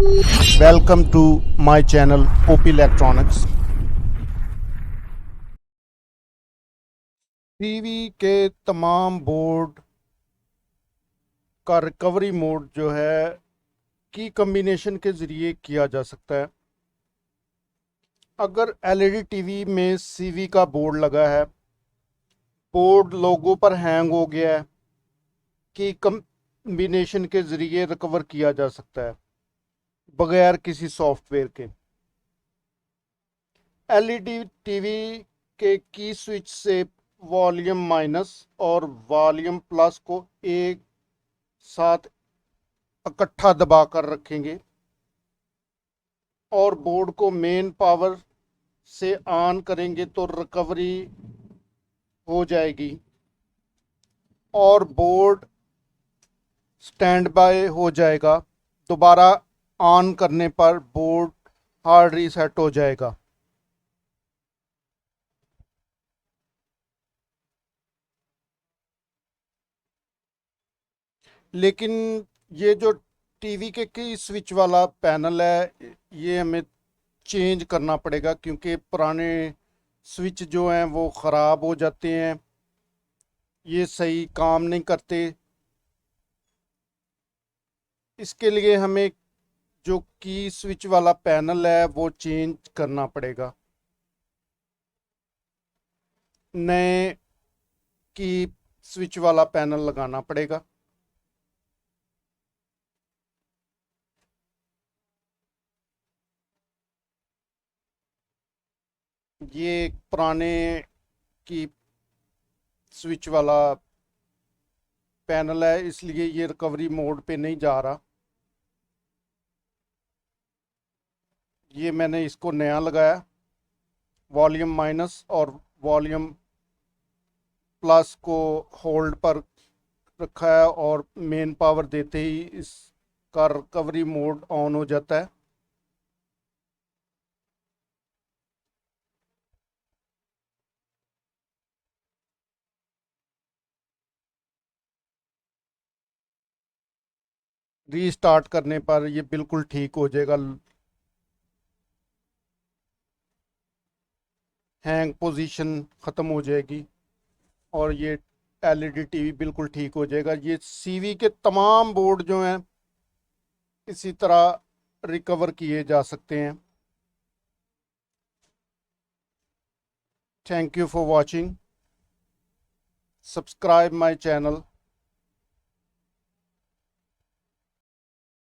Welcome to my channel OP Electronics। TV के तमाम board का रिकवरी मोड जो है की कम्बिनेशन के ज़रिए किया जा सकता है। अगर एलईडी टीवी में सीवी का बोर्ड लगा है, बोर्ड लोगों पर हैंग हो गया है, की कम्बिनेशन के ज़रिए रिकवर किया जा सकता है बगैर किसी सॉफ्टवेयर के। एलईडी टीवी के की स्विच से वॉल्यूम माइनस और वॉल्यूम प्लस को एक साथ इकट्ठा दबा कर रखेंगे और बोर्ड को मेन पावर से ऑन करेंगे तो रिकवरी हो जाएगी और बोर्ड स्टैंड बाय हो जाएगा। दोबारा ऑन करने पर बोर्ड हार्ड रीसेट हो जाएगा। लेकिन ये जो टीवी के की स्विच वाला पैनल है, ये हमें चेंज करना पड़ेगा क्योंकि पुराने स्विच जो हैं वो ख़राब हो जाते हैं, ये सही काम नहीं करते। इसके लिए हमें जो की स्विच वाला पैनल है वो चेंज करना पड़ेगा, नए की स्विच वाला पैनल लगाना पड़ेगा। ये पुराने की स्विच वाला पैनल है, इसलिए ये रिकवरी मोड पे नहीं जा रहा। ये मैंने इसको नया लगाया, वॉल्यूम माइनस और वॉल्यूम प्लस को होल्ड पर रखा है और मेन पावर देते ही इसका रिकवरी मोड ऑन हो जाता है। रीस्टार्ट करने पर ये बिल्कुल ठीक हो जाएगा, हैंग पोजीशन ख़त्म हो जाएगी और ये एलईडी टीवी बिल्कुल ठीक हो जाएगा। ये सीवी के तमाम बोर्ड जो हैं इसी तरह रिकवर किए जा सकते हैं। Thank you for watching. Subscribe my channel.